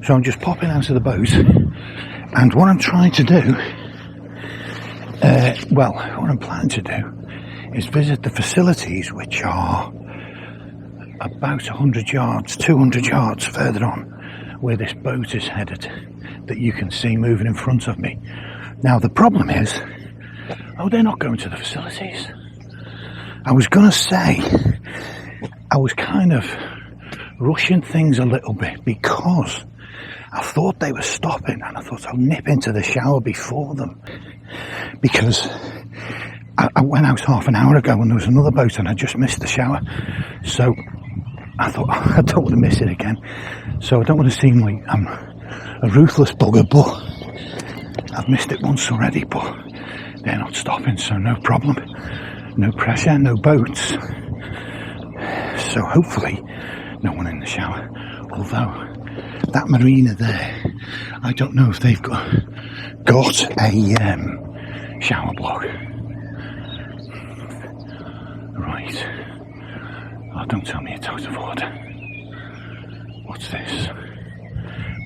So I'm just popping out of the boat, and what I'm trying to do, what I'm planning to do is visit the facilities, which are about 100 yards, 200 yards further on, where this boat is headed, that you can see moving in front of me. Now the problem is, they're not going to the facilities. I was going to say, I was kind of rushing things a little bit because I thought they were stopping, and I thought I'll nip into the shower before them, because I went out half an hour ago and there was another boat and I just missed the shower. So I thought, I don't want to miss it again. So I don't want to seem like I'm a ruthless bugger, but I've missed it once already, but they're not stopping, so no problem. No pressure, no boats. So hopefully no one in the shower. Although that marina there, I don't know if they've got a shower block. Right. Oh, don't tell me it's out of order. What's this?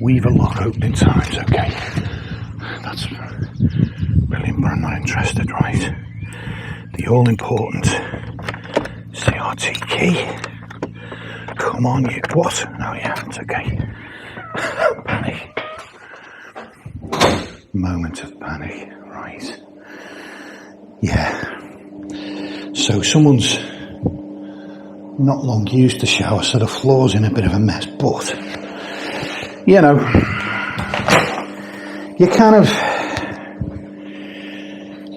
Weaver lock opening times, okay. That's brilliant, but I'm not interested, right? The all-important CRT key. Come on, you... What? Oh, yeah, it's okay. Panic. Moment of panic, right. Yeah. So someone's not long used the shower, so the floor's in a bit of a mess, but, you know, you kind of,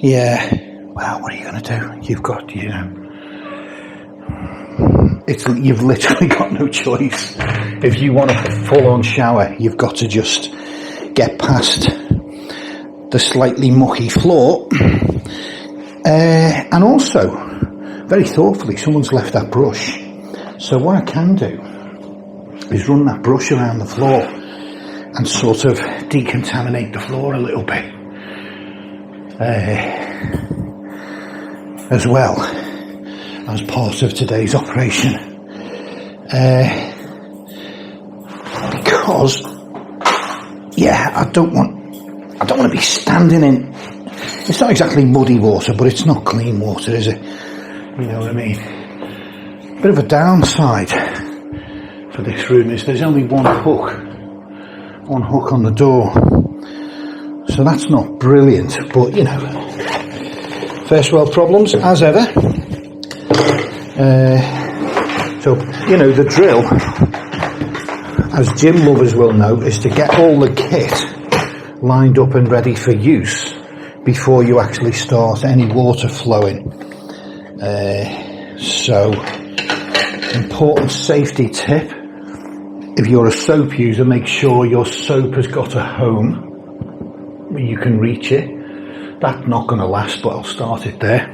yeah, well, what are you going to do? You've got, you know, you've literally got no choice. If you want a full-on shower, you've got to just get past the slightly mucky floor, and also, very thoughtfully, someone's left that brush. So what I can do is run that brush around the floor and sort of decontaminate the floor a little bit. As well as part of today's operation. Because, yeah, I don't want to be standing in, it's not exactly muddy water, but it's not clean water, is it? You know what I mean? Bit of a downside for this room is there's only one hook on the door. So that's not brilliant, but you know, first world problems as ever. So, you know, the drill, as gym lovers will know, is to get all the kit lined up and ready for use before you actually start any water flowing. So, important safety tip, if you're a soap user, make sure your soap has got a home where you can reach it. That's not going to last, but I'll start it there.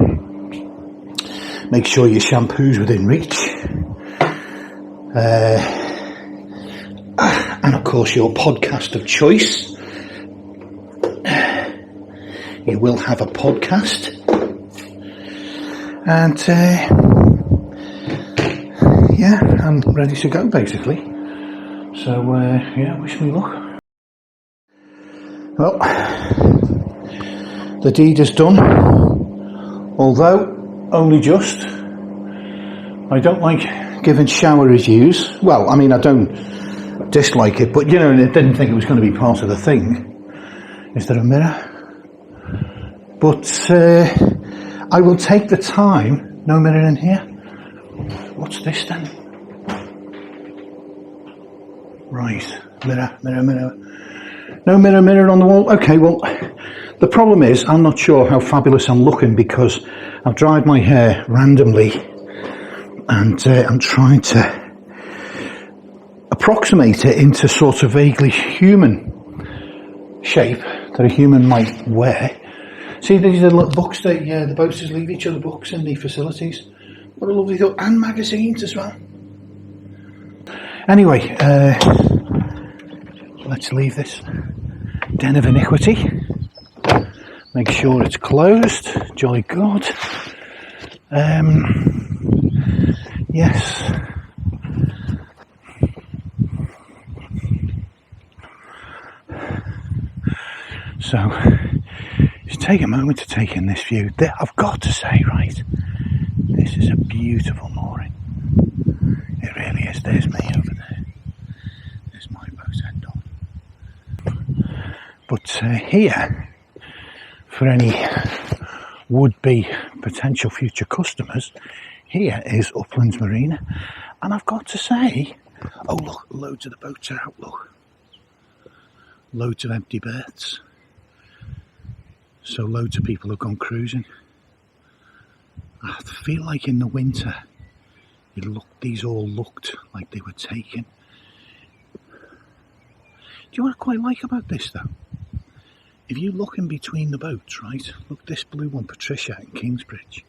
Make sure your shampoo's within reach. And of course your podcast of choice. You will have a podcast. And yeah, I'm ready to go basically. So yeah, wish me luck. Well, the deed is done, although only just. I don't like giving shower reviews. Well, I mean, I don't dislike it, but you know, I didn't think it was going to be part of the thing. Is there a mirror? But I will take the time. No mirror in here. What's this then? Right, mirror. No mirror on the wall. Okay, well, the problem is I'm not sure how fabulous I'm looking because I've dried my hair randomly and I'm trying to approximate it into sort of vaguely human shape that a human might wear. See, these are little books that the boaters leave each other books in the facilities. What a lovely thought. And magazines as well. Anyway, let's leave this den of iniquity. Make sure it's closed. Jolly good. Yes. So just take a moment to take in this view. I've got to say, right, this is a beautiful mooring. It really is. There's me over there. There's my boat end on. But here, for any would-be potential future customers, here is Uplands Marina. And I've got to say, oh look, loads of the boats are out, look. Loads of empty berths. So loads of people have gone cruising. I feel like in the winter, these all looked like they were taken. Do you know what I quite like about this though? If you look in between the boats, right? Look, this blue one, Patricia and Kingsbridge.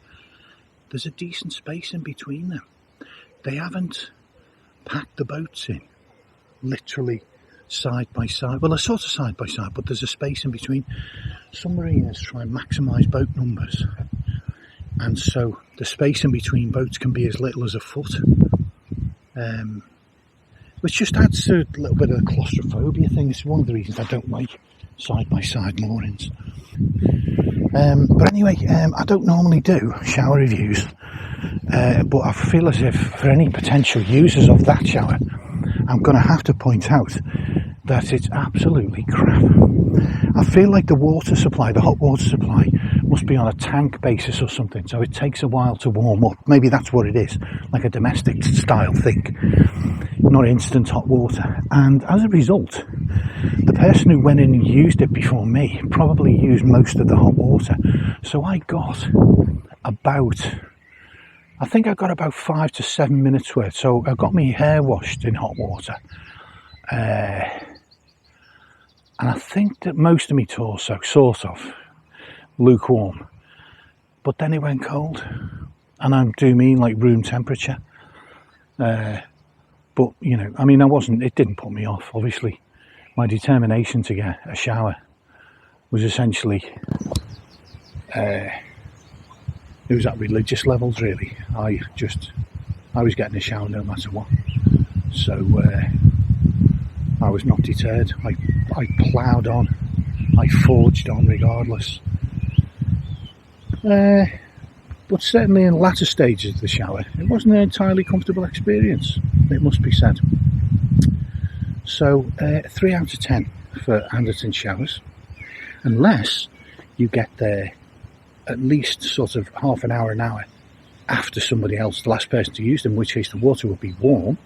There's a decent space in between them. They haven't packed the boats in, literally side by side. Well, they're sort of side by side, but there's a space in between. Some marinas try and maximise boat numbers, and so the space in between boats can be as little as a foot, which just adds to a little bit of the claustrophobia thing. It's one of the reasons I don't like side by side moorings. But anyway, I don't normally do shower reviews, but I feel as if for any potential users of that shower, I'm going to have to point out that it's absolutely crap. I feel like the water supply, the hot water supply, must be on a tank basis or something, so it takes a while to warm up. Maybe that's what it is, like a domestic style thing, not instant hot water. And as a result, the person who went in and used it before me probably used most of the hot water. So I got about 5 to 7 minutes worth. So I got my hair washed in hot water. And I think that most of my torso, sort of, lukewarm. But then it went cold. And I do mean like room temperature. But, you know, I mean, it didn't put me off, obviously. My determination to get a shower was essentially, it was at religious levels, really. I was getting a shower no matter what. So, I was not deterred. I ploughed on. I forged on regardless. But certainly in the latter stages of the shower, it wasn't an entirely comfortable experience, it must be said. So 3 out of 10 for Anderton showers, unless you get there at least sort of half an hour after somebody else, the last person to use them, in which case the water will be warm,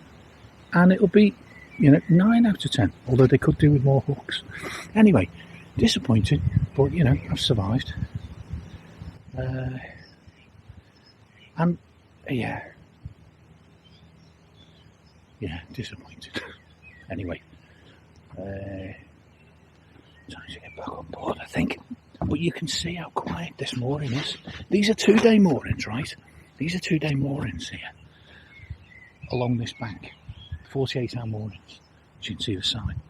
and it'll be, 9 out of 10, although they could do with more hooks. Anyway, disappointed, but I've survived. And yeah, disappointed. Anyway, time to get back on board, I think. But you can see how quiet this mooring is. These are 2-day moorings, right? These are 2-day moorings here along this bank. 48-hour moorings, as you can see the sign,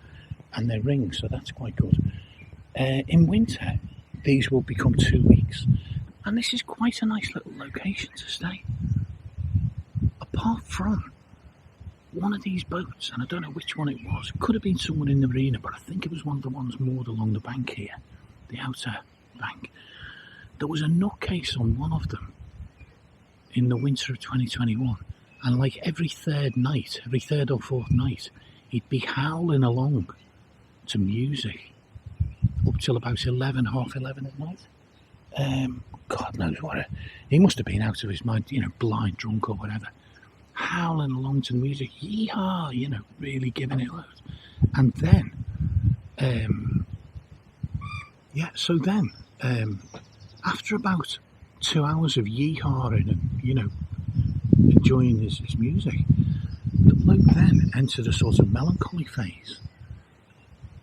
and they're rings, so that's quite good. In winter, these will become 2 weeks, and this is quite a nice little location to stay. Apart from one of these boats, and I don't know which one it was, it could have been someone in the marina, but I think it was one of the ones moored along the bank here, the outer bank. There was a nutcase on one of them in the winter of 2021. And like every third or fourth night, he'd be howling along to music up till about half 11 at night. God knows what. He must have been out of his mind, blind, drunk or whatever. Howling along to the music, yee-haw, really giving it loads. And then, after about 2 hours of yee-hawing and, enjoying his music, the bloke then entered a sort of melancholy phase,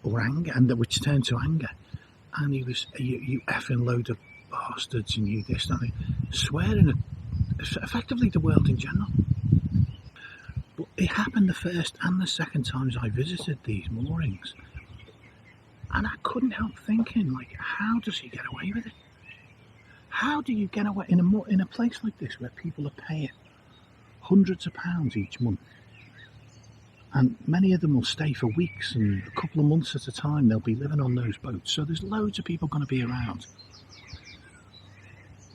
or anger, and which turned to anger, and he was, you effing load of bastards, and you this, that, swearing at effectively the world in general. But it happened the first and the second times I visited these moorings, and I couldn't help thinking, like, how does he get away with it? How do you get away in a place like this where people are paying hundreds of pounds each month And many of them will stay for weeks and a couple of months at a time. They'll be living on those boats. So there's loads of people going to be around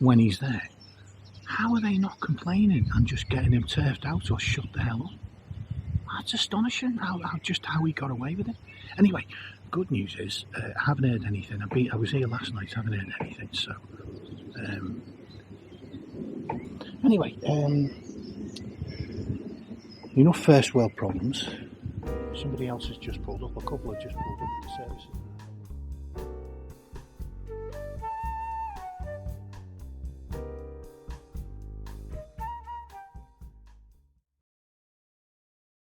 when he's there. How are they not complaining and just getting him turfed out or shut the hell up? That's astonishing how he got away with it. Anyway, good news is I haven't heard anything. I was here last night, haven't heard anything. So anyway, enough first world problems. Somebody else has just pulled up. A couple have just pulled up at the services.